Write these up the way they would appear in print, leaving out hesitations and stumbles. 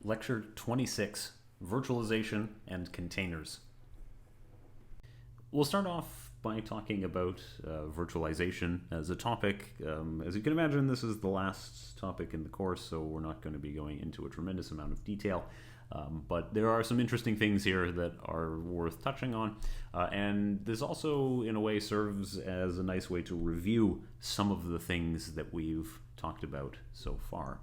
Lecture 26, Virtualization and Containers. We'll start off by talking about virtualization as a topic. As you can imagine, this is the last topic in the course, so we're not going to be going into a tremendous amount of detail. But there are some interesting things here that are worth touching on. And this also, in a way, serves as a nice way to review some of the things that we've talked about so far.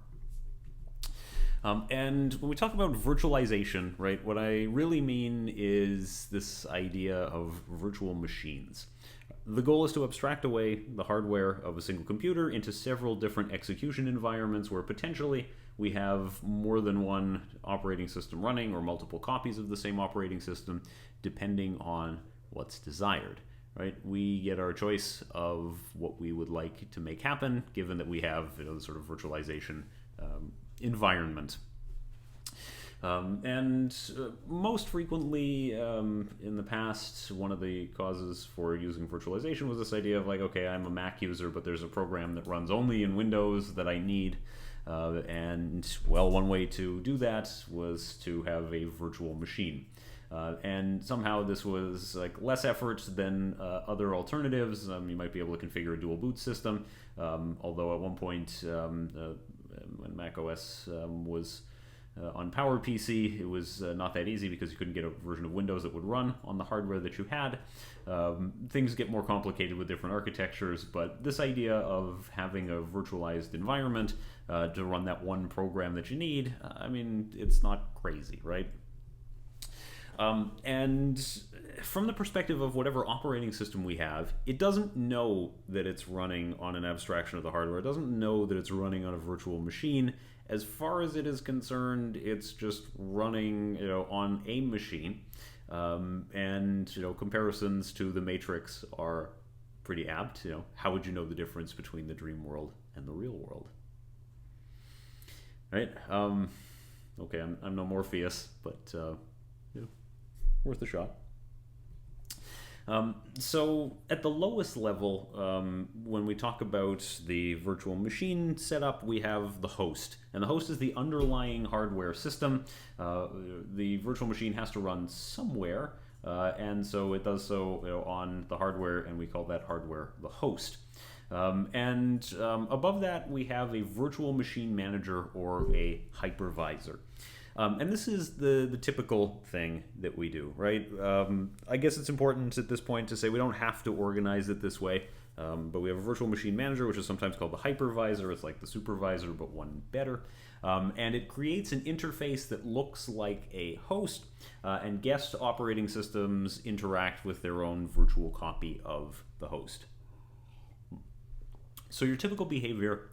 And when we talk about virtualization, right, what I really mean is this idea of virtual machines. The goal is to abstract away the hardware of a single computer into several different execution environments where potentially we have more than one operating system running or multiple copies of the same operating system, depending on what's desired. Right? We get our choice of what we would like to make happen, given that we have the sort of virtualization environment. Most frequently in the past, one of the causes for using virtualization was this idea of like, okay, I'm a Mac user, but there's a program that runs only in Windows that I need. One way to do that was to have a virtual machine. And somehow this was like less effort than other alternatives. You might be able to configure a dual boot system, although at one point when Mac OS was on PowerPC, it was not that easy because you couldn't get a version of Windows that would run on the hardware that you had. Things get more complicated with different architectures, but this idea of having a virtualized environment to run that one program that you need, it's not crazy, right? And from the perspective of whatever operating system we have, it doesn't know that it's running on an abstraction of the hardware. It doesn't know that it's running on a virtual machine. As far as it is concerned, it's just running, on a machine. Comparisons to the Matrix are pretty apt. How would you know the difference between the dream world and the real world? Right? Okay, I'm no Morpheus, but worth a shot. So at the lowest level, when we talk about the virtual machine setup, we have the host. And the host is the underlying hardware system. The virtual machine has to run somewhere, and so it does so on the hardware, and we call that hardware the host. Above that, we have a virtual machine manager or a hypervisor. And this is the typical thing that we do, right? I guess it's important at this point to say we don't have to organize it this way, but we have a virtual machine manager, which is sometimes called the hypervisor. It's like the supervisor, but one better. And it creates an interface that looks like a host, and guest operating systems interact with their own virtual copy of the host. So your typical behavior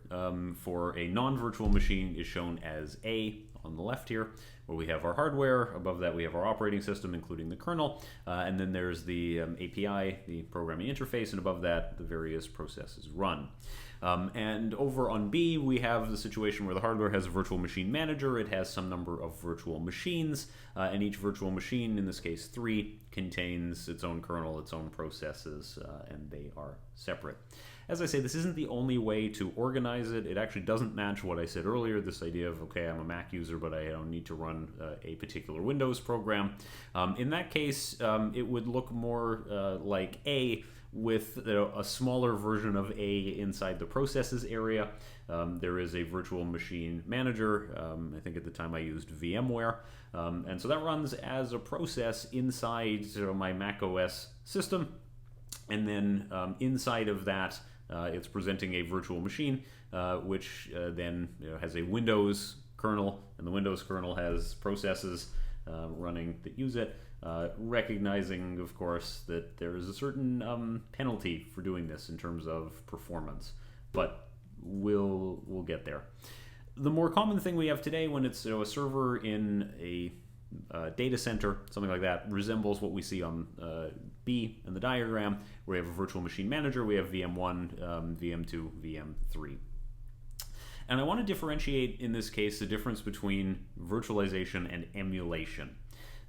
for a non-virtual machine is shown as A on the left here, where we have our hardware. Above that we have our operating system, including the kernel, and then there's the API, the programming interface, and above that the various processes run. And over on B, we have the situation where the hardware has a virtual machine manager. It has some number of virtual machines, and each virtual machine, in this case 3, contains its own kernel, its own processes, and they are separate. As I say, this isn't the only way to organize it. It actually doesn't match what I said earlier, this idea of, okay, I'm a Mac user, but I don't need to run a particular Windows program. In that case, it would look more like A, with a smaller version of A inside the processes area. There is a virtual machine manager. I think at the time I used VMware. And so that runs as a process inside my Mac OS system. And then inside of that, it's presenting a virtual machine, which then has a Windows kernel, and the Windows kernel has processes running that use it, recognizing, of course, that there is a certain penalty for doing this in terms of performance, but we'll get there. The more common thing we have today, when it's a server in a data center, something like that, resembles what we see on B in the diagram, where we have a virtual machine manager. We have VM1, VM2, VM3. And I want to differentiate, in this case, the difference between virtualization and emulation.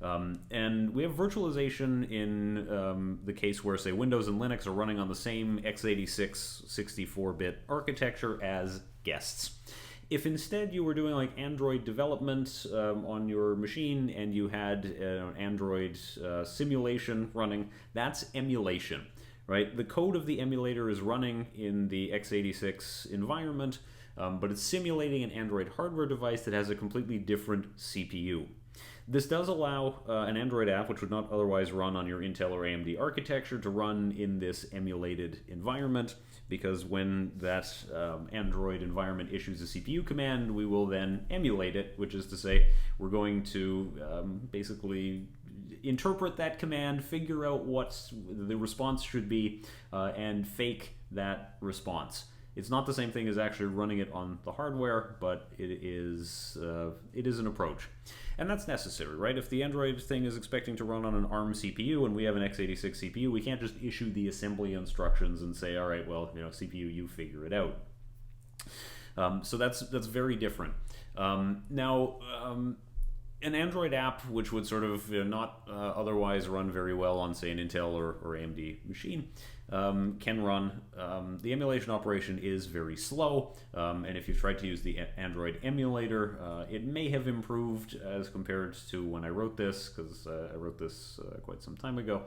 And we have virtualization in the case where, say, Windows and Linux are running on the same x86 64-bit architecture as guests. If instead you were doing like Android development on your machine and you had an Android simulation running, that's emulation, right? The code of the emulator is running in the x86 environment, but it's simulating an Android hardware device that has a completely different CPU. This does allow an Android app, which would not otherwise run on your Intel or AMD architecture, to run in this emulated environment, because when that Android environment issues a CPU command, we will then emulate it, which is to say we're going to basically interpret that command, figure out what the response should be, and fake that response. It's not the same thing as actually running it on the hardware, but it is an approach. And that's necessary, right? If the Android thing is expecting to run on an ARM CPU and we have an x86 CPU, we can't just issue the assembly instructions and say, all right, well, CPU, you figure it out. So that's very different. Now, an Android app, which would sort of not otherwise run very well on, say, an Intel or AMD machine, can run. The emulation operation is very slow, and if you've tried to use the Android emulator, it may have improved as compared to when I wrote this, because I wrote this quite some time ago,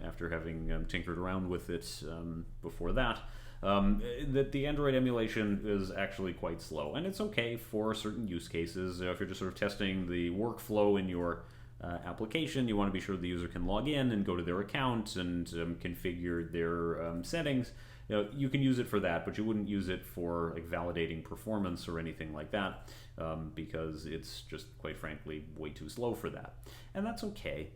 after having tinkered around with it before that. That the Android emulation is actually quite slow, and it's okay for certain use cases. If you're just sort of testing the workflow in your application, you want to be sure the user can log in and go to their account and configure their settings. You can use it for that, but you wouldn't use it for like validating performance or anything like that, because it's just, quite frankly, way too slow for that, and that's okay.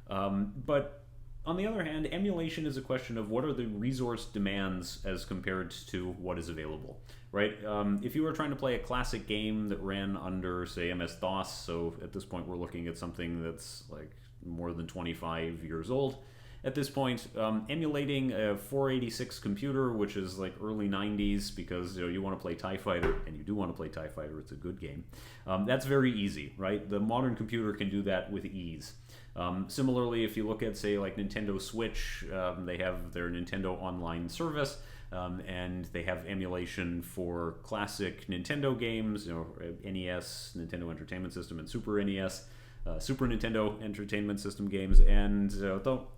But on the other hand, emulation is a question of what are the resource demands as compared to what is available, right? If you were trying to play a classic game that ran under, say, MS-DOS, so at this point we're looking at something that's like more than 25 years old. At this point, emulating a 486 computer, which is like early 90s, because you want to play TIE Fighter, and you do want to play TIE Fighter, it's a good game. That's very easy, right? The modern computer can do that with ease. Similarly, if you look at, say, like Nintendo Switch, they have their Nintendo Online service, and they have emulation for classic Nintendo games, NES, Nintendo Entertainment System, and Super NES, Super Nintendo Entertainment System games. And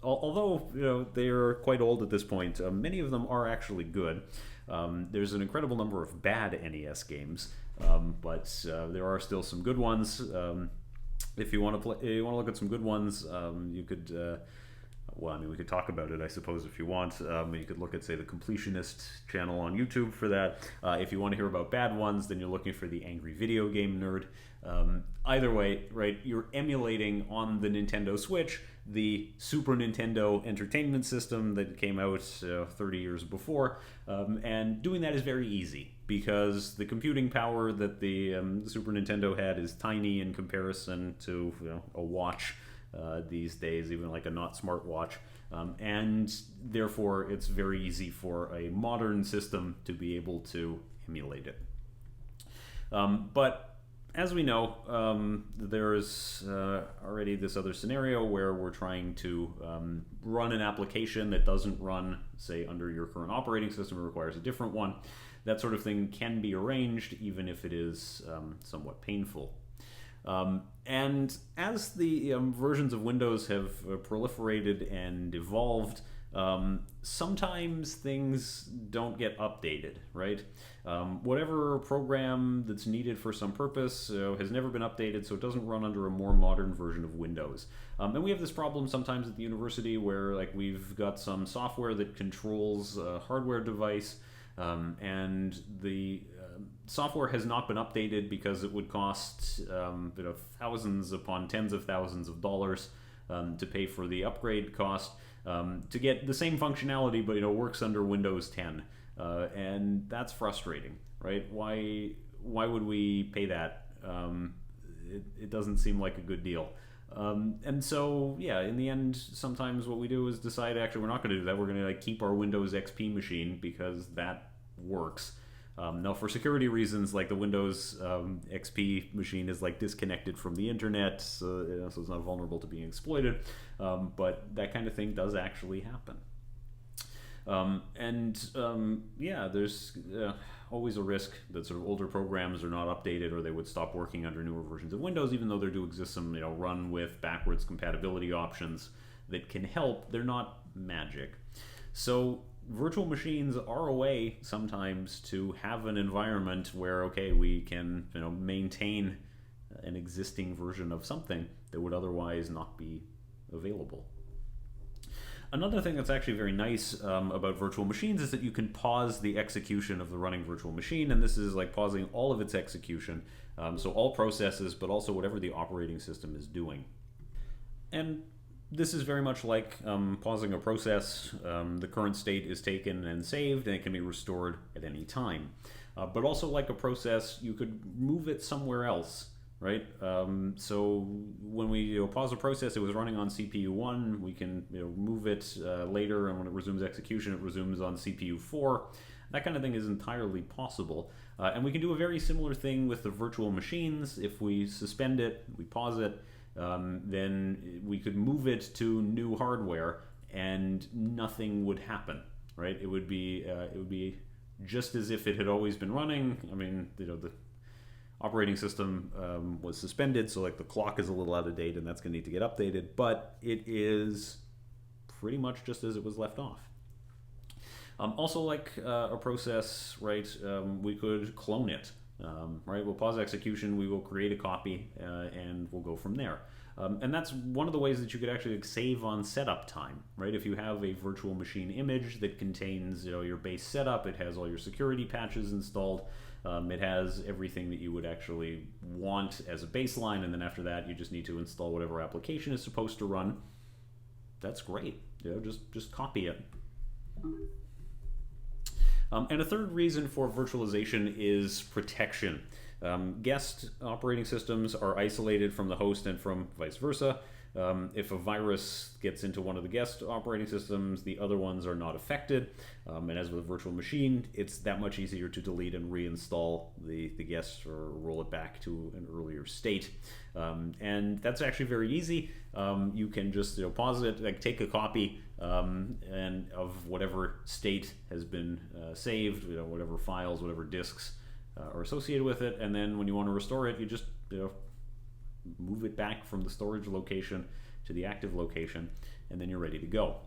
although they're quite old at this point, many of them are actually good. There's an incredible number of bad NES games, but there are still some good ones. If you want to look at some good ones, you could. We could talk about it, I suppose, if you want. You could look at, say, the Completionist channel on YouTube for that. If you want to hear about bad ones, then you're looking for the Angry Video Game Nerd. Either way, right? You're emulating on the Nintendo Switch the Super Nintendo Entertainment System that came out 30 years before, and doing that is very easy, because the computing power that the Super Nintendo had is tiny in comparison to a watch these days, even like a not smart watch, and therefore it's very easy for a modern system to be able to emulate it. But as we know, there's already this other scenario where we're trying to run an application that doesn't run, say, under your current operating system, it requires a different one. That sort of thing can be arranged, even if it is somewhat painful. And as the versions of Windows have proliferated and evolved, sometimes things don't get updated, right? Whatever program that's needed for some purpose has never been updated, so it doesn't run under a more modern version of Windows. And we have this problem sometimes at the university where we've got some software that controls a hardware device, and the software has not been updated because it would cost thousands upon tens of thousands of dollars to pay for the upgrade cost to get the same functionality, but works under Windows 10, and that's frustrating, right? Why would we pay that? It doesn't seem like a good deal. And so, yeah, in the end, sometimes what we do is decide, actually, we're not going to do that. We're going to keep our Windows XP machine because that works. Now, for security reasons, the Windows XP machine is disconnected from the internet, so it's not vulnerable to being exploited. But that kind of thing does actually happen. Yeah, there's always a risk that sort of older programs are not updated, or they would stop working under newer versions of Windows, even though there do exist some run with backwards compatibility options that can help. They're not magic. So virtual machines are a way sometimes to have an environment where, okay, we can maintain an existing version of something that would otherwise not be available. Another thing that's actually very nice about virtual machines is that you can pause the execution of the running virtual machine, and this is like pausing all of its execution, so all processes, but also whatever the operating system is doing. And this is very much like pausing a process. The current state is taken and saved, and it can be restored at any time. But also like a process, you could move it somewhere else, right? So when we pause a process, it was running on CPU 1, we can move it later, and when it resumes execution, it resumes on CPU 4. That kind of thing is entirely possible. And we can do a very similar thing with the virtual machines. If we suspend it, we pause it, then we could move it to new hardware and nothing would happen, right? It would be just as if it had always been running. I mean, the operating system was suspended, so like the clock is a little out of date and that's going to need to get updated, but it is pretty much just as it was left off. Also, like a process, right, we could clone it. Right, we'll pause execution, we will create a copy, and we'll go from there. And that's one of the ways that you could actually save on setup time, right? If you have a virtual machine image that contains your base setup, it has all your security patches installed, it has everything that you would actually want as a baseline, and then after that you just need to install whatever application is supposed to run. That's great. Just copy it. And a third reason for virtualization is protection. Guest operating systems are isolated from the host and from vice versa. If a virus gets into one of the guest operating systems, the other ones are not affected. And as with a virtual machine, it's that much easier to delete and reinstall the guest or roll it back to an earlier state. And that's actually very easy. You can just pause it, like take a copy and of whatever state has been saved, whatever files, whatever disks are associated with it, and then when you want to restore it, you just move it back from the storage location to the active location, and then you're ready to go.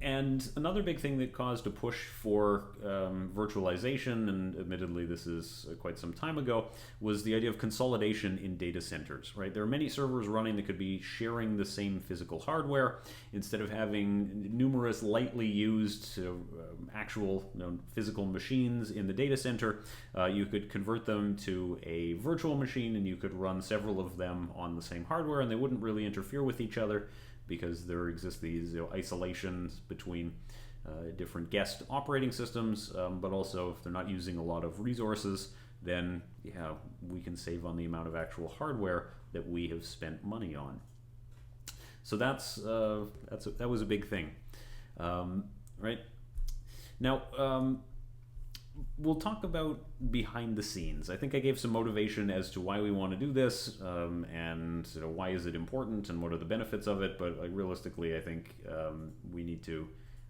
And another big thing that caused a push for virtualization, and admittedly this is quite some time ago, was the idea of consolidation in data centers, right? There are many servers running that could be sharing the same physical hardware. Instead of having numerous lightly used actual physical machines in the data center, you could convert them to a virtual machine, and you could run several of them on the same hardware, and they wouldn't really interfere with each other, because there exist these isolations between different guest operating systems, but also if they're not using a lot of resources, then we can save on the amount of actual hardware that we have spent money on. So that was a big thing, right? Now, we'll talk about behind the scenes. I think I gave some motivation as to why we want to do this, and why is it important and what are the benefits of it, but realistically I think we need to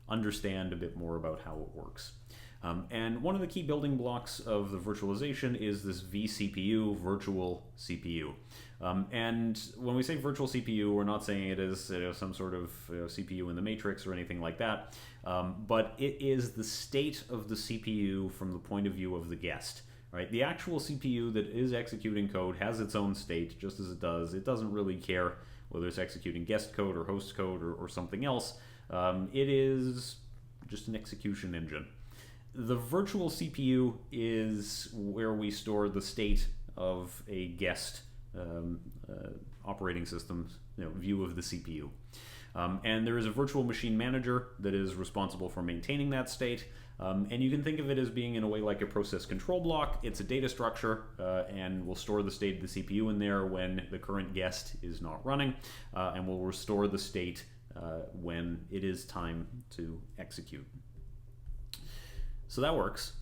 understand a bit more about how it works. And one of the key building blocks of the virtualization is this VCPU, virtual CPU. And when we say virtual CPU, we're not saying it is some sort of CPU in the matrix or anything like that, but it is the state of the CPU from the point of view of the guest. Right? The actual CPU that is executing code has its own state, just as it does. It doesn't really care whether it's executing guest code or host code or something else. It is just an execution engine. The virtual CPU is where we store the state of a guest operating system's view of the CPU. And there is a virtual machine manager that is responsible for maintaining that state. And you can think of it as being in a way like a process control block. It's a data structure, and we'll store the state of the CPU in there when the current guest is not running, and we'll restore the state when it is time to execute. So that works.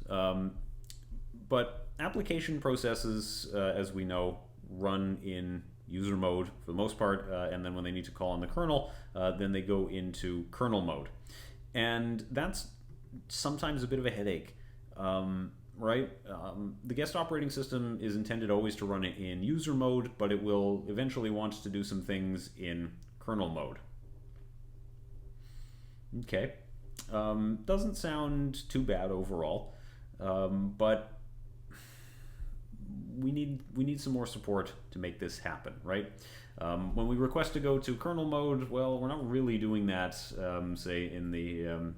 But application processes, as we know, run in user mode for the most part, and then when they need to call on the kernel, then they go into kernel mode. And that's sometimes a bit of a headache. right? The guest operating system is intended always to run it in user mode, but it will eventually want to do some things in kernel mode. Okay, doesn't sound too bad overall, but we need some more support to make this happen, right? When we request to go to kernel mode, well, we're not really doing that, say in the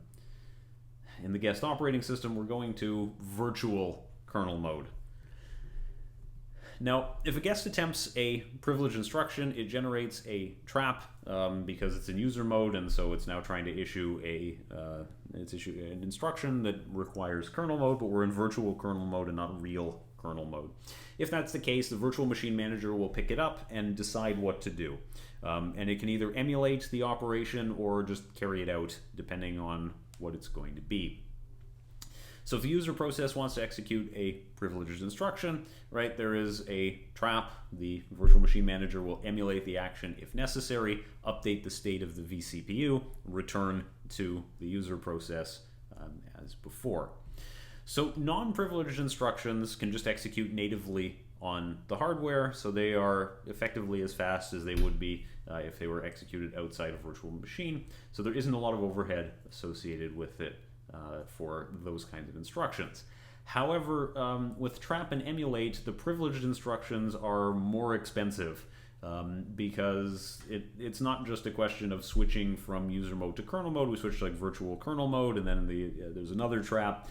guest operating system. We're going to virtual kernel mode. Now, if a guest attempts a privileged instruction, it generates a trap because it's in user mode, and so it's now trying to issue an instruction that requires kernel mode, but we're in virtual kernel mode and not real kernel mode. If that's the case, the virtual machine manager will pick it up and decide what to do. And it can either emulate the operation or just carry it out, depending on what it's going to be. So if the user process wants to execute a privileged instruction, right, there is a trap. The virtual machine manager will emulate the action if necessary, update the state of the VCPU, return to the user process as before. So non-privileged instructions can just execute natively on the hardware, so they are effectively as fast as they would be if they were executed outside a virtual machine. So there isn't a lot of overhead associated with it for those kinds of instructions. However, with trap and emulate, the privileged instructions are more expensive because it's not just a question of switching from user mode to kernel mode. We switch to like virtual kernel mode, and then there's another trap,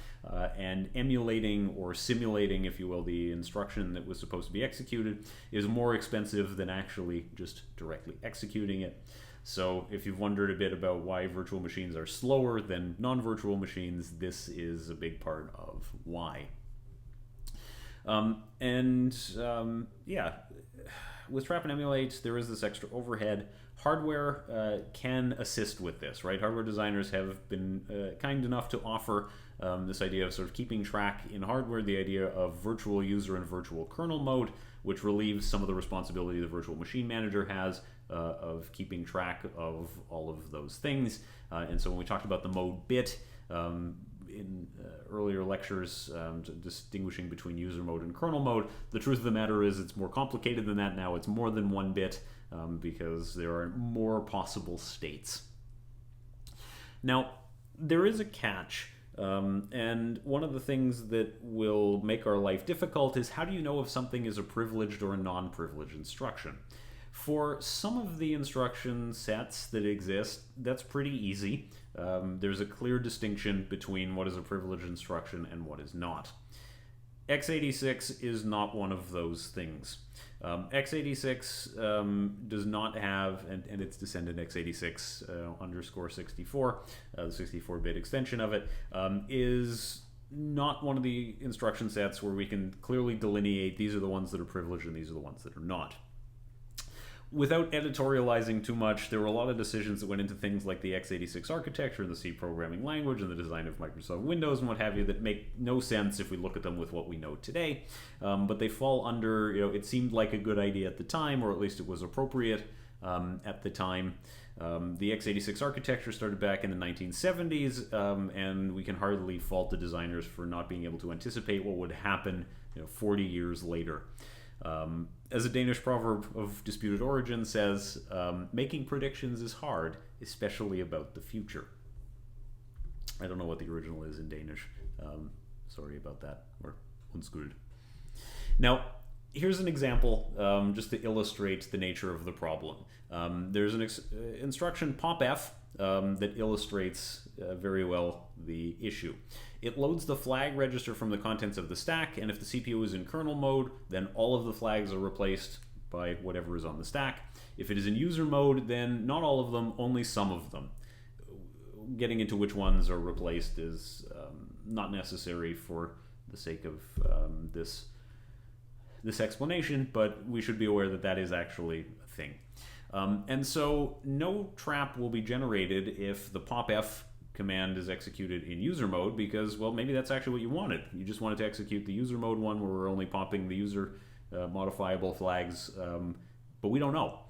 and emulating or simulating, if you will, the instruction that was supposed to be executed is more expensive than actually just directly executing it. So if you've wondered a bit about why virtual machines are slower than non-virtual machines, this is a big part of why. Yeah, with trap and emulate, there is this extra overhead. Hardware can assist with this, right? Hardware designers have been kind enough to offer this idea of sort of keeping track in hardware, the idea of virtual user and virtual kernel mode, which relieves some of the responsibility the virtual machine manager has of keeping track of all of those things. And so when we talked about the mode bit in earlier lectures, distinguishing between user mode and kernel mode, the truth of the matter is it's more complicated than that now. It's more than one bit because there are more possible states. Now, there is a catch. And one of the things that will make our life difficult is how do you know if something is a privileged or a non-privileged instruction? For some of the instruction sets that exist, that's pretty easy. There's a clear distinction between what is a privileged instruction and what is not. x86 is not one of those things. x86 does not have, and its descendant x86 _64, the 64-bit extension of it, is not one of the instruction sets where we can clearly delineate these are the ones that are privileged and these are the ones that are not. Without editorializing too much, there were a lot of decisions that went into things like the x86 architecture and the C programming language and the design of Microsoft Windows and what have you that make no sense if we look at them with what we know today. But they fall under, it seemed like a good idea at the time, or at least it was appropriate at the time. The x86 architecture started back in the 1970s, and we can hardly fault the designers for not being able to anticipate what would happen 40 years later. As a Danish proverb of disputed origin says, making predictions is hard, especially about the future. I don't know what the original is in Danish. Sorry about that. Or undskyld. Now, here's an example just to illustrate the nature of the problem. There's an instruction popf that illustrates very well the issue. It loads the flag register from the contents of the stack, and if the CPU is in kernel mode, then all of the flags are replaced by whatever is on the stack. If it is in user mode, then not all of them, only some of them. Getting into which ones are replaced is not necessary for the sake of this explanation, but we should be aware that that is actually a thing. And so no trap will be generated if the popf command is executed in user mode because, well, maybe that's actually what you wanted. You just wanted to execute the user mode one where we're only popping the user modifiable flags, but we don't know.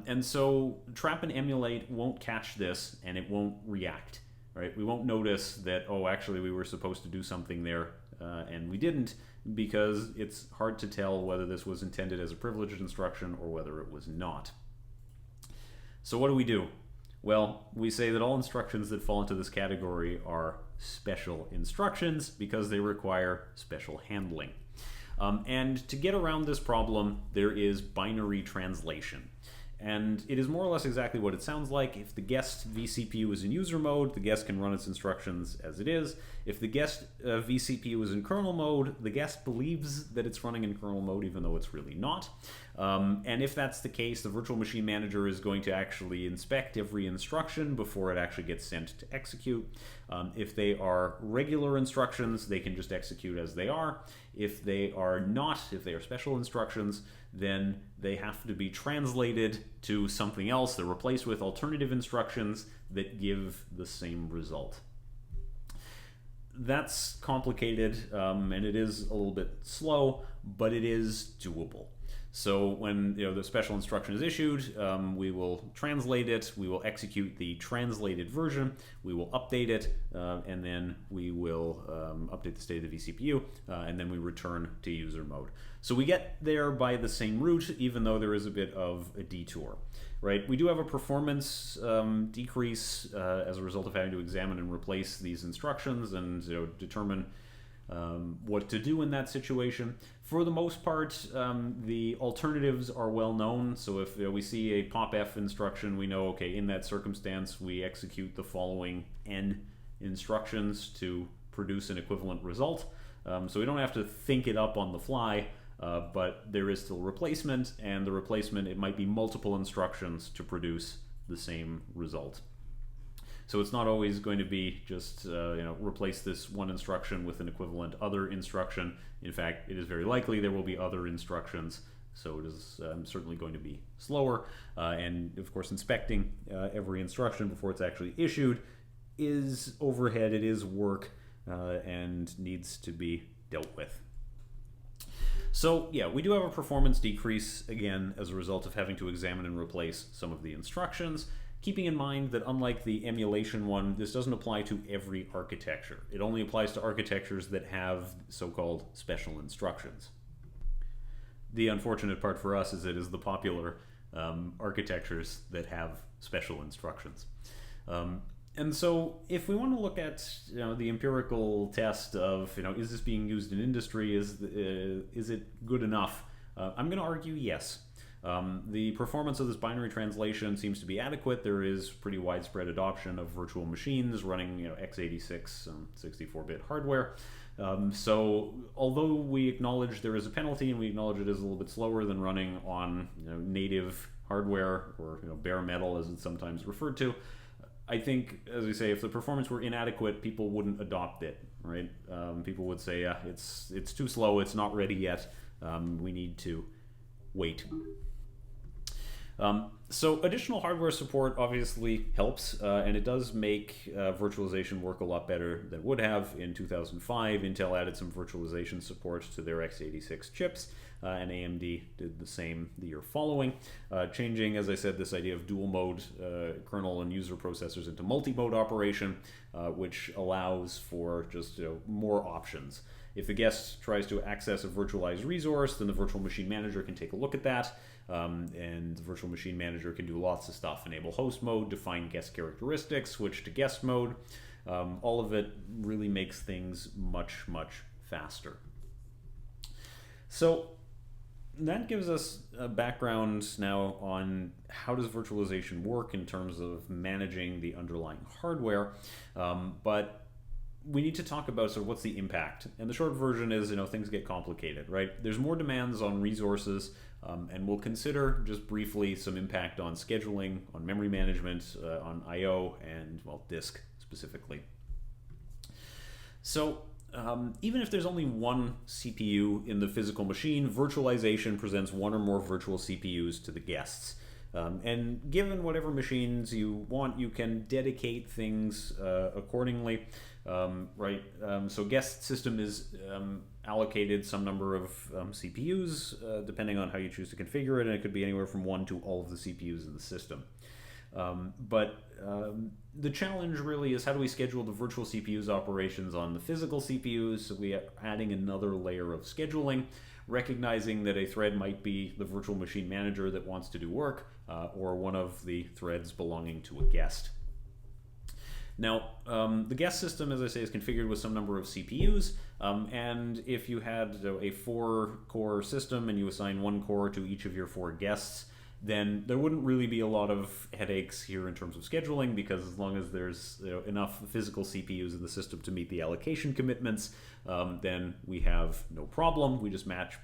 And so trap and emulate won't catch this and it won't react. right? We won't notice that, oh, actually we were supposed to do something there and we didn't, because it's hard to tell whether this was intended as a privileged instruction or whether it was not. So what do? Well, we say that all instructions that fall into this category are special instructions because they require special handling. And to get around this problem, there is binary translation. And it is more or less exactly what it sounds like. If the guest VCPU is in user mode, the guest can run its instructions as it is. If the guest VCPU is in kernel mode, the guest believes that it's running in kernel mode even though it's really not. And if that's the case, the virtual machine manager is going to actually inspect every instruction before it actually gets sent to execute. If they are regular instructions, they can just execute as they are. If they are not, if they are special instructions, then they have to be translated to something else. They're replaced with alternative instructions that give the same result. That's complicated, and it is a little bit slow, but it is doable. So when the special instruction is issued, we will translate it, we will execute the translated version, we will update it, and then we will update the state of the VCPU, and then we return to user mode. So we get there by the same route, even though there is a bit of a detour, right? We do have a performance decrease as a result of having to examine and replace these instructions and determine what to do in that situation. For the most part, the alternatives are well known. So if we see a popf instruction, we know, okay, in that circumstance, we execute the following n instructions to produce an equivalent result. So we don't have to think it up on the fly, but there is still replacement, and the replacement, it might be multiple instructions to produce the same result. So it's not always going to be just replace this one instruction with an equivalent other instruction. In fact, it is very likely there will be other instructions, so it is certainly going to be slower. And of course, inspecting every instruction before it's actually issued is overhead, it is work, and needs to be dealt with. So yeah, we do have a performance decrease, again, as a result of having to examine and replace some of the instructions. Keeping in mind that unlike the emulation one, this doesn't apply to every architecture. It only applies to architectures that have so-called special instructions. The unfortunate part for us is it is the popular architectures that have special instructions. And so if we want to look at the empirical test of is this being used in industry, is it good enough? I'm going to argue yes. The performance of this binary translation seems to be adequate. There is pretty widespread adoption of virtual machines running x86 64-bit hardware. So although we acknowledge there is a penalty and we acknowledge it is a little bit slower than running on native hardware or bare metal as it's sometimes referred to, I think, as we say, if the performance were inadequate, people wouldn't adopt it, right? People would say, yeah, it's too slow, it's not ready yet, we need to wait. So additional hardware support obviously helps, and it does make virtualization work a lot better than it would have. In 2005, Intel added some virtualization support to their x86 chips, and AMD did the same the year following, changing, as I said, this idea of dual mode kernel and user processors into multi-mode operation, which allows for just more options. If the guest tries to access a virtualized resource, then the virtual machine manager can take a look at that. And the virtual machine manager can do lots of stuff: enable host mode, define guest characteristics, switch to guest mode. All of it really makes things much, much faster. So that gives us a background now on how does virtualization work in terms of managing the underlying hardware. But we need to talk about sort of what's the impact. And the short version is, things get complicated, right? There's more demands on resources, and we'll consider just briefly some impact on scheduling, on memory management, on I/O, and, disk specifically. So even if there's only one CPU in the physical machine, virtualization presents one or more virtual CPUs to the guests. And given whatever machines you want, you can dedicate things accordingly. Right? So guest system is allocated some number of CPUs, depending on how you choose to configure it, and it could be anywhere from 1 to all of the CPUs in the system. The challenge really is how do we schedule the virtual CPU's operations on the physical CPUs, so we are adding another layer of scheduling, recognizing that a thread might be the virtual machine manager that wants to do work, or one of the threads belonging to a guest. Now, the guest system, as I say, is configured with some number of CPUs, and if you had a 4-core system and you assign 1 core to each of your 4 guests, then there wouldn't really be a lot of headaches here in terms of scheduling, because as long as there's enough physical CPUs in the system to meet the allocation commitments, then we have no problem. We just match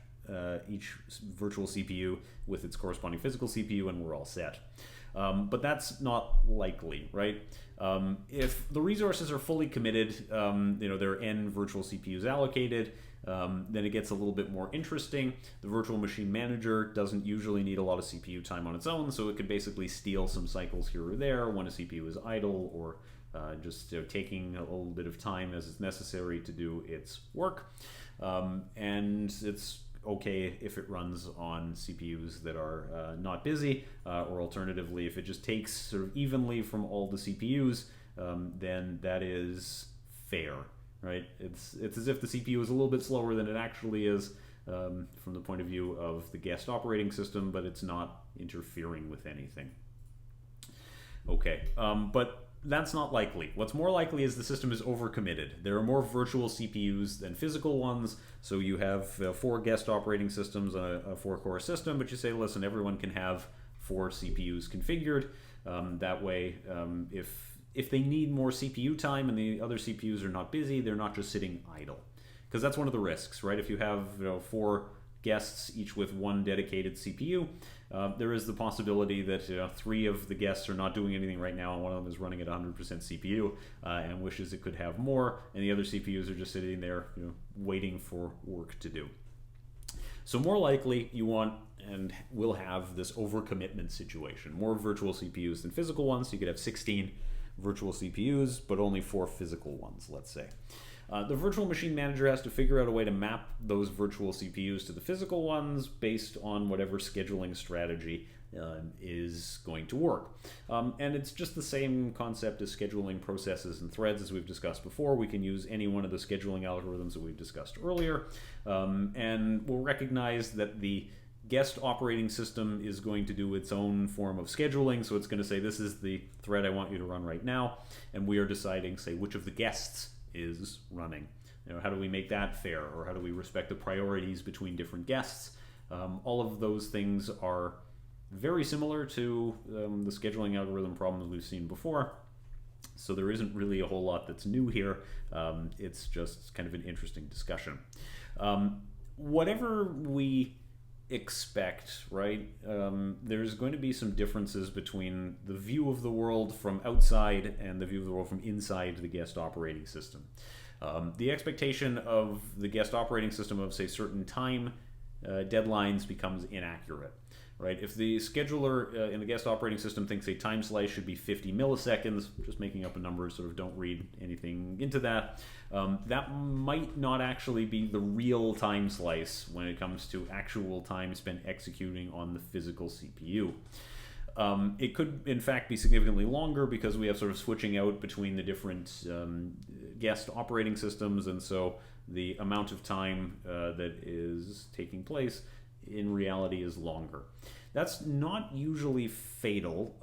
each virtual CPU with its corresponding physical CPU and we're all set. But that's not likely, right? If the resources are fully committed, there are n virtual CPUs allocated, then it gets a little bit more interesting. The virtual machine manager doesn't usually need a lot of CPU time on its own, so it could basically steal some cycles here or there when a CPU is idle, or just taking a little bit of time as is necessary to do its work. And it's okay if it runs on CPUs that are not busy, or alternatively, if it just takes sort of evenly from all the CPUs, then that is fair, right? It's as if the CPU is a little bit slower than it actually is from the point of view of the guest operating system, but it's not interfering with anything. Okay, but that's not likely. What's more likely is the system is overcommitted. There are more virtual CPUs than physical ones, so you have 4 guest operating systems on a 4-core system, but you say, listen, everyone can have 4 CPUs configured. That way, if they need more CPU time and the other CPUs are not busy, they're not just sitting idle. Because that's one of the risks, right? If you have 4 guests, each with 1 dedicated CPU, there is the possibility that 3 of the guests are not doing anything right now, and one of them is running at 100% CPU and wishes it could have more, and the other CPUs are just sitting there, waiting for work to do. So more likely, you want and will have this overcommitment situation. More virtual CPUs than physical ones. So you could have 16 virtual CPUs, but only 4 physical ones, let's say. The virtual machine manager has to figure out a way to map those virtual CPUs to the physical ones based on whatever scheduling strategy is going to work. And it's just the same concept as scheduling processes and threads as we've discussed before. We can use any one of the scheduling algorithms that we've discussed earlier, and we'll recognize that the guest operating system is going to do its own form of scheduling, so it's going to say, this is the thread I want you to run right now, and we are deciding, say, which of the guests is running. How do we make that fair, or how do we respect the priorities between different guests? All of those things are very similar to the scheduling algorithm problems we've seen before, so there isn't really a whole lot that's new here. It's just kind of an interesting discussion. Whatever we expect, right? There's going to be some differences between the view of the world from outside and the view of the world from inside the guest operating system. The expectation of the guest operating system of, say, certain time deadlines becomes inaccurate, right? If the scheduler in the guest operating system thinks a time slice should be 50 milliseconds, just making up a number, sort of don't read anything into that, that might not actually be the real time slice when it comes to actual time spent executing on the physical CPU. It could, in fact, be significantly longer because we have sort of switching out between the different guest operating systems, and so the amount of time that is taking place in reality is longer. That's not usually fatal.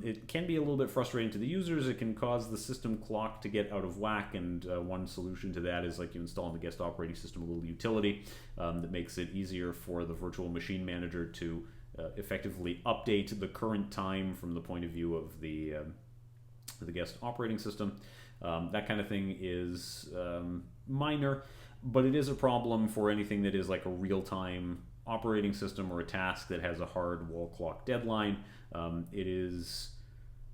It can be a little bit frustrating to the users. It can cause the system clock to get out of whack, and one solution to that is like you install in the guest operating system a little utility that makes it easier for the virtual machine manager to effectively update the current time from the point of view of the guest operating system. That kind of thing is minor, but it is a problem for anything that is like a real-time operating system or a task that has a hard wall clock deadline. It is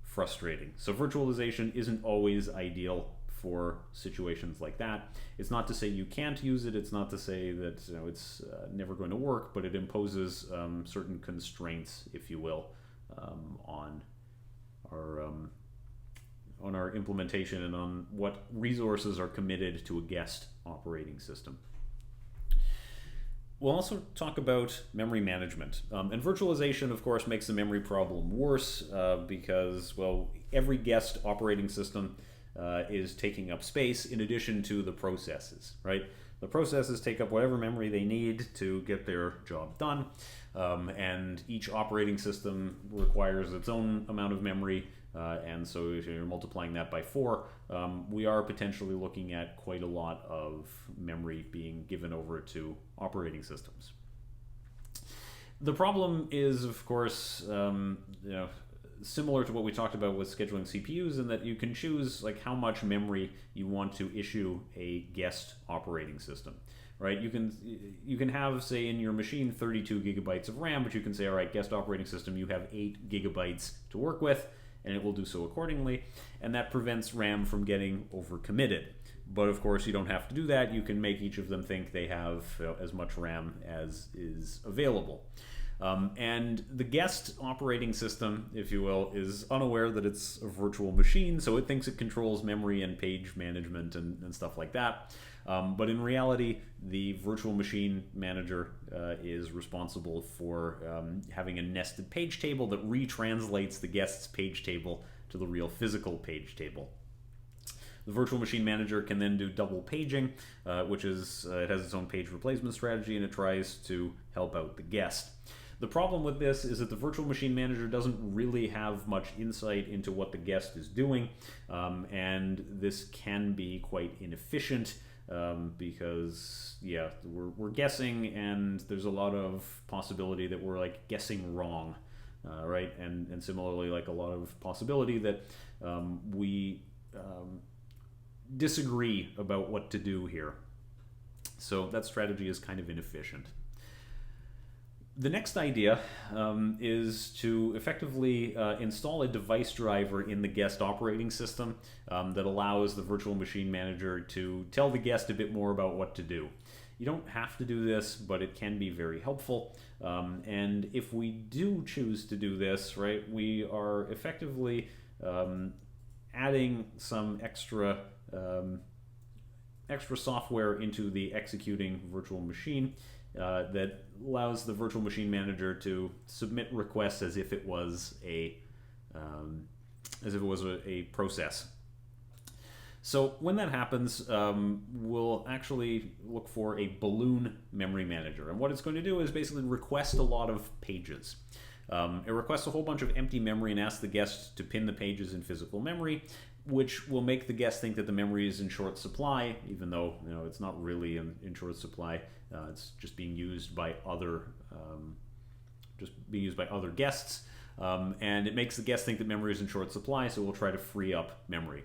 frustrating. So virtualization isn't always ideal for situations like that. It's not to say you can't use it. It's not to say that it's never going to work, but it imposes certain constraints, if you will, on our implementation and on what resources are committed to a guest operating system. We'll also talk about memory management. And virtualization, of course, makes the memory problem worse because, well, every guest operating system is taking up space in addition to the processes, right? The processes take up whatever memory they need to get their job done, and each operating system requires its own amount of memory, and so if you're multiplying that by 4, we are potentially looking at quite a lot of memory being given over to operating systems. The problem is, of course, similar to what we talked about with scheduling CPUs, in that you can choose like how much memory you want to issue a guest operating system, right? You can have, say, in your machine 32 gigabytes of RAM, but you can say, all right, guest operating system, you have 8 gigabytes to work with, and it will do so accordingly, and that prevents RAM from getting overcommitted. But of course, you don't have to do that. You can make each of them think they have as much RAM as is available. And the guest operating system, if you will, is unaware that it's a virtual machine, so it thinks it controls memory and page management and stuff like that. But in reality, the virtual machine manager is responsible for having a nested page table that retranslates the guest's page table to the real physical page table. The virtual machine manager can then do double paging, which is, it has its own page replacement strategy, and it tries to help out the guest. The problem with this is that the virtual machine manager doesn't really have much insight into what the guest is doing, and this can be quite inefficient because, yeah, we're guessing, and there's a lot of possibility that we're like guessing wrong, right? And similarly, like a lot of possibility that we disagree about what to do here. So that strategy is kind of inefficient. The next idea is to effectively install a device driver in the guest operating system that allows the virtual machine manager to tell the guest a bit more about what to do. You don't have to do this, but it can be very helpful. And if we do choose to do this, right, we are effectively adding some extra software into the executing virtual machine that allows the virtual machine manager to submit requests as if it was a process. So when that happens, we'll actually look for a balloon memory manager, and what it's going to do is basically request a lot of pages. It requests a whole bunch of empty memory and asks the guest to pin the pages in physical memory, which will make the guest think that the memory is in short supply, even though it's not really in short supply. It's just being used by other guests, and it makes the guest think that memory is in short supply, so we'll try to free up memory.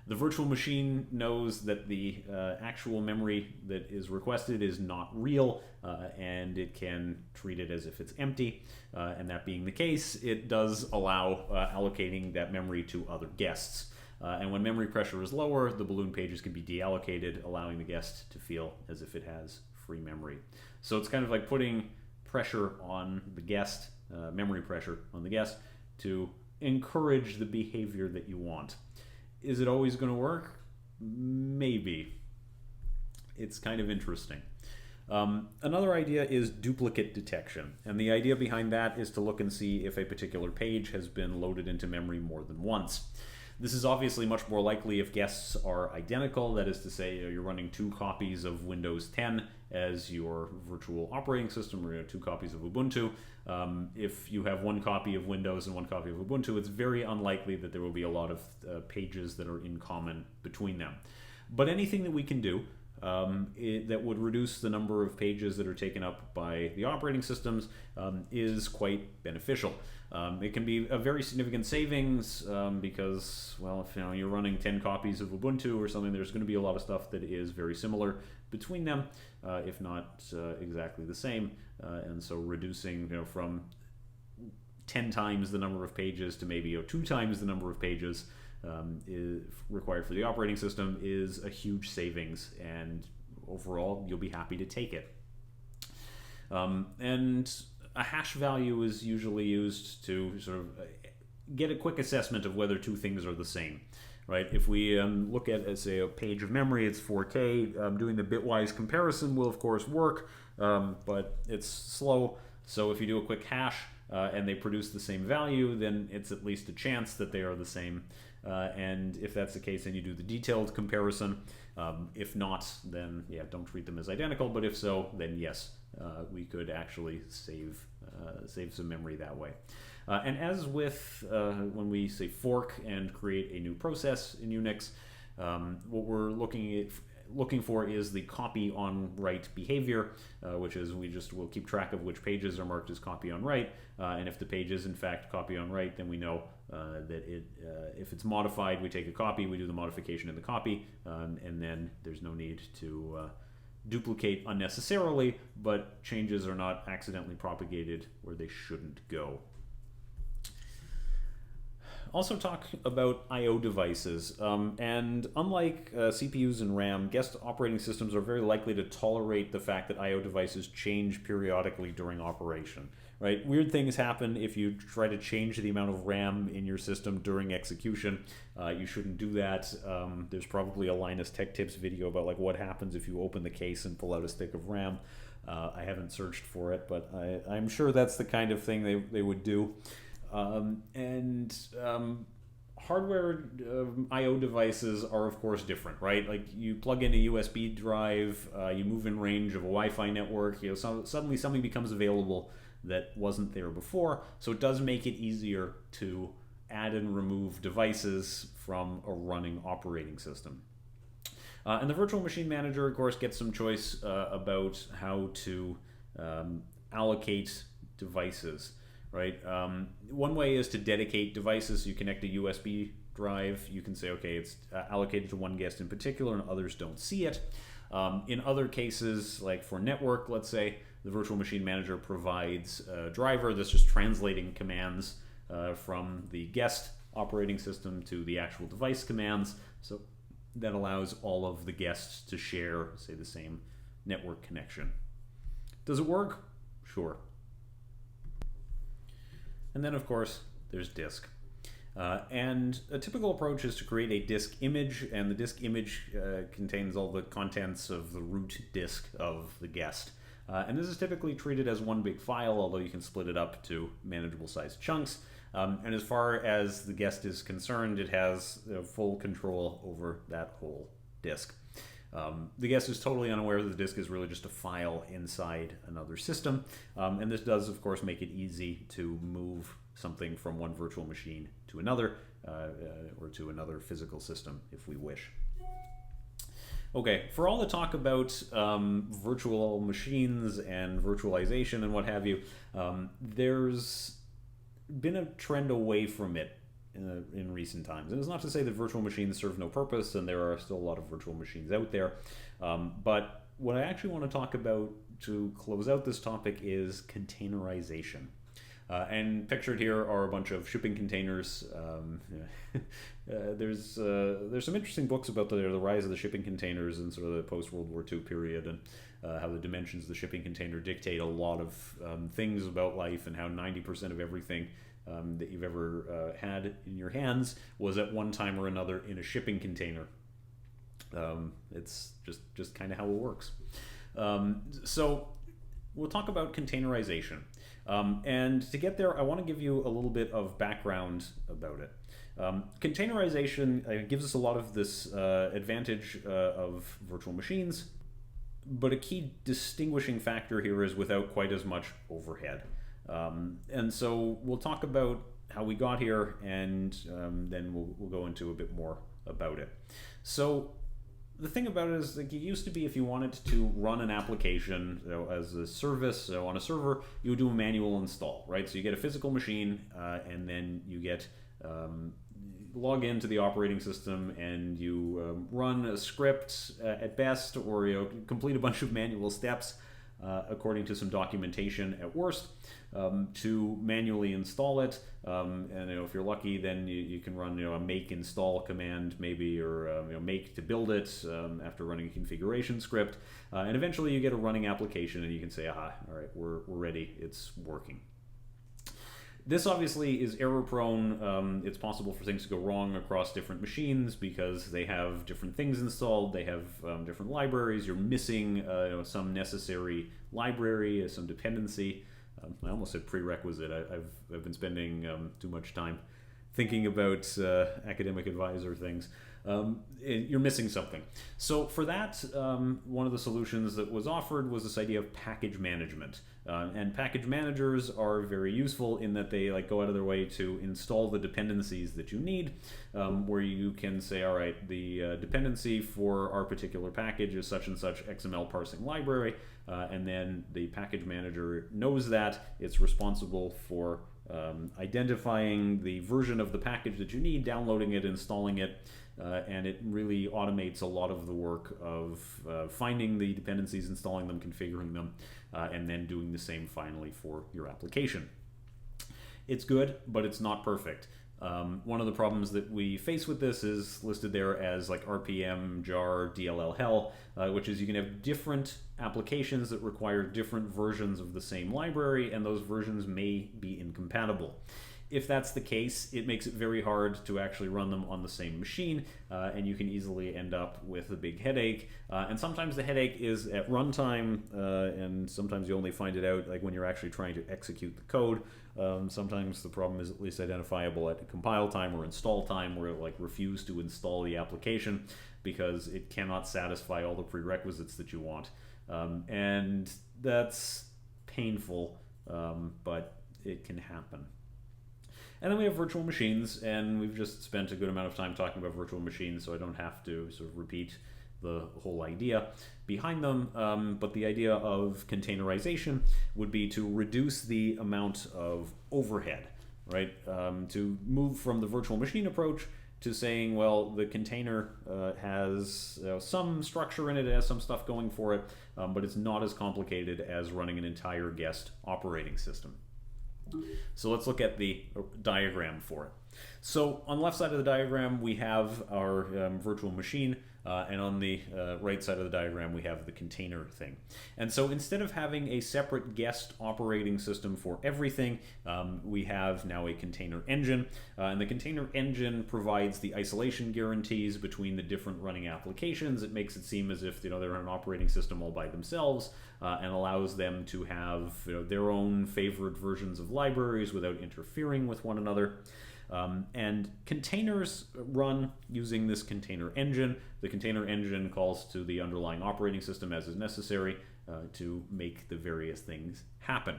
The virtual machine knows that the actual memory that is requested is not real, and it can treat it as if it's empty, and that being the case, it does allow allocating that memory to other guests. And when memory pressure is lower, the balloon pages can be deallocated, allowing the guest to feel as if it has free memory. So it's kind of like putting pressure on the guest, memory pressure on the guest, to encourage the behavior that you want. Is it always going to work? Maybe. It's kind of interesting. Another idea is duplicate detection, and the idea behind that is to look and see if a particular page has been loaded into memory more than once. This is obviously much more likely if guests are identical, that is to say, you're running 2 copies of Windows 10 as your virtual operating system, or 2 copies of Ubuntu. If you have 1 copy of Windows and 1 copy of Ubuntu, it's very unlikely that there will be a lot of pages that are in common between them. But anything that we can do that would reduce the number of pages that are taken up by the operating systems is quite beneficial. It can be a very significant savings because, well, if you're running 10 copies of Ubuntu or something, there's going to be a lot of stuff that is very similar between them, if not exactly the same. And so reducing from 10 times the number of pages to maybe 2 times the number of pages is required for the operating system is a huge savings, and overall you'll be happy to take it. And a hash value is usually used to sort of get a quick assessment of whether 2 things are the same. right? If we look at, say, a page of memory, it's 4K. Doing the bitwise comparison will, of course, work, but it's slow. So if you do a quick hash and they produce the same value, then it's at least a chance that they are the same. And if that's the case, then you do the detailed comparison. If not, then yeah, don't treat them as identical. But if so, then yes, we could actually save some memory that way. And as with when we say fork and create a new process in Unix, what we're looking for is the copy on write behavior, which is we'll keep track of which pages are marked as copy on write, and if the page is in fact copy on write, then we know that if it's modified, we take a copy, we do the modification in the copy, and then there's no need to duplicate unnecessarily, but changes are not accidentally propagated where they shouldn't go. Also talk about I/O devices, and unlike CPUs and RAM, guest operating systems are very likely to tolerate the fact that I/O devices change periodically during operation. Right? Weird things happen if you try to change the amount of RAM in your system during execution. You shouldn't do that. There's probably a Linus Tech Tips video about like what happens if you open the case and pull out a stick of RAM. I haven't searched for it, but I'm sure that's the kind of thing they would do. Hardware I/O devices are of course different, right? Like you plug in a USB drive, you move in range of a Wi-Fi network, suddenly something becomes available that wasn't there before. So it does make it easier to add and remove devices from a running operating system. And the virtual machine manager, of course, gets some choice about how to allocate devices. Right. One way is to dedicate devices. So you connect a USB drive. You can say, okay, it's allocated to one guest in particular, and others don't see it. In other cases, like for network, let's say, the virtual machine manager provides a driver that's just translating commands from the guest operating system to the actual device commands. So that allows all of the guests to share, say, the same network connection. Does it work? Sure. And then, of course, there's disk. And a typical approach is to create a disk image, and the disk image contains all the contents of the root disk of the guest. And this is typically treated as one big file, although you can split it up to manageable sized chunks. And as far as the guest is concerned, it has full control over that whole disk. The guest is totally unaware that the disk is really just a file inside another system, and this does, of course, make it easy to move something from one virtual machine to another, or to another physical system if we wish. Okay, for all the talk about virtual machines and virtualization and what have you, there's been a trend away from it in recent times. And it's not to say that virtual machines serve no purpose, and there are still a lot of virtual machines out there. But what I actually want to talk about to close out this topic is containerization. And pictured here are a bunch of shipping containers. There's some interesting books about the rise of the shipping containers in sort of the post-World War II period, and how the dimensions of the shipping container dictate a lot of things about life, and how 90% of everything that you've ever had in your hands was at one time or another in a shipping container. It's just kind of how it works. So we'll talk about containerization. And to get there, I want to give you a little bit of background about it. Containerization gives us a lot of this advantage of virtual machines, but a key distinguishing factor here is without quite as much overhead. And so we'll talk about how we got here, and then we'll go into a bit more about it. So the thing about it is, like, it used to be if you wanted to run an application as a service on a server, you would do a manual install, right? So you get a physical machine, and then you get log into the operating system, and you run a script at best, or complete a bunch of manual steps according to some documentation at worst, to manually install it. And if you're lucky, then you can run a make install command maybe, or make to build it after running a configuration script, and eventually you get a running application, and you can say, aha, all right, we're ready, it's working. This obviously is error prone. It's possible for things to go wrong across different machines because they have different things installed, they have different libraries, you're missing some necessary library, some dependency. I almost said prerequisite. I've been spending too much time thinking about academic advisor things. You're missing something. So for that, one of the solutions that was offered was this idea of package management. And package managers are very useful in that they go out of their way to install the dependencies that you need, where you can say, all right, the dependency for our particular package is such and such XML parsing library, and then the package manager knows that. It's responsible for identifying the version of the package that you need, downloading it, installing it, and it really automates a lot of the work of finding the dependencies, installing them, configuring them, and then doing the same finally for your application. It's good, but it's not perfect. One of the problems that we face with this is listed there as RPM, jar, DLL hell, which is you can have different applications that require different versions of the same library, and those versions may be incompatible. If that's the case, it makes it very hard to actually run them on the same machine, and you can easily end up with a big headache. And sometimes the headache is at runtime, and sometimes you only find it out when you're actually trying to execute the code. Sometimes the problem is at least identifiable at compile time or install time, where it refuse to install the application because it cannot satisfy all the prerequisites that you want. And that's painful, but it can happen. And then we have virtual machines, and we've just spent a good amount of time talking about virtual machines, so I don't have to sort of repeat the whole idea behind them. But the idea of containerization would be to reduce the amount of overhead, right? To move from the virtual machine approach to saying, well, the container has some structure in it, it has some stuff going for it, but it's not as complicated as running an entire guest operating system. So let's look at the diagram for it. So on the left side of the diagram, we have our virtual machine, and on the right side of the diagram, we have the container thing. And so instead of having a separate guest operating system for everything, we have now a container engine, and the container engine provides the isolation guarantees between the different running applications. It makes it seem as if they're an operating system all by themselves, and allows them to have their own favorite versions of libraries without interfering with one another. And containers run using this container engine. The container engine calls to the underlying operating system as is necessary to make the various things happen.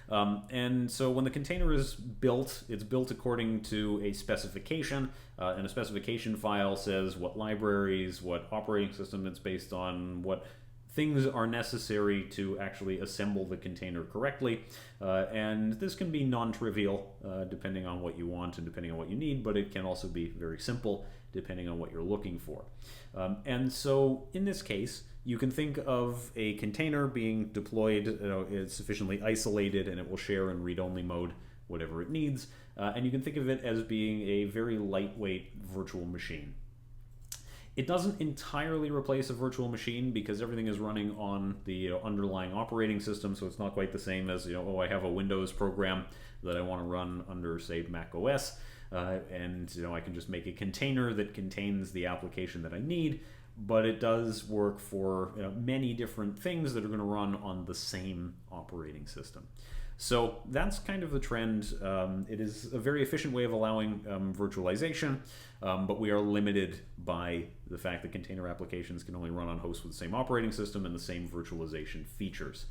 And so when the container is built, it's built according to a specification, and a specification file says what libraries, what operating system it's based on, what things are necessary to actually assemble the container correctly. And this can be non-trivial depending on what you want and depending on what you need, but it can also be very simple depending on what you're looking for. And so in this case, you can think of a container being deployed, it's sufficiently isolated, and it will share in read-only mode whatever it needs. And you can think of it as being a very lightweight virtual machine. It doesn't entirely replace a virtual machine because everything is running on the underlying operating system, so it's not quite the same as, I have a Windows program that I want to run under, say, Mac OS, and I can just make a container that contains the application that I need, but it does work for many different things that are going to run on the same operating system. So that's kind of the trend. It is a very efficient way of allowing virtualization, but we are limited by the fact that container applications can only run on hosts with the same operating system and the same virtualization features.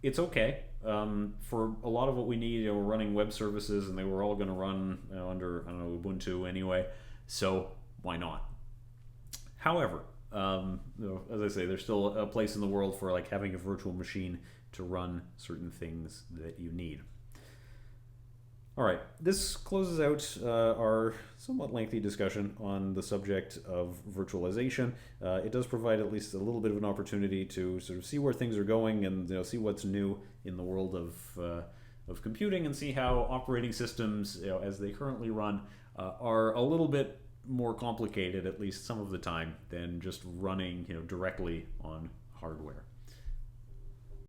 It's okay. For a lot of what we need, we're running web services, and they were all going to run under, Ubuntu anyway, so why not? However, as I say, there's still a place in the world for having a virtual machine to run certain things that you need. All right, this closes out our somewhat lengthy discussion on the subject of virtualization. It does provide at least a little bit of an opportunity to sort of see where things are going and see what's new in the world of computing, and see how operating systems, as they currently run, are a little bit more complicated, at least some of the time, than just running directly on hardware.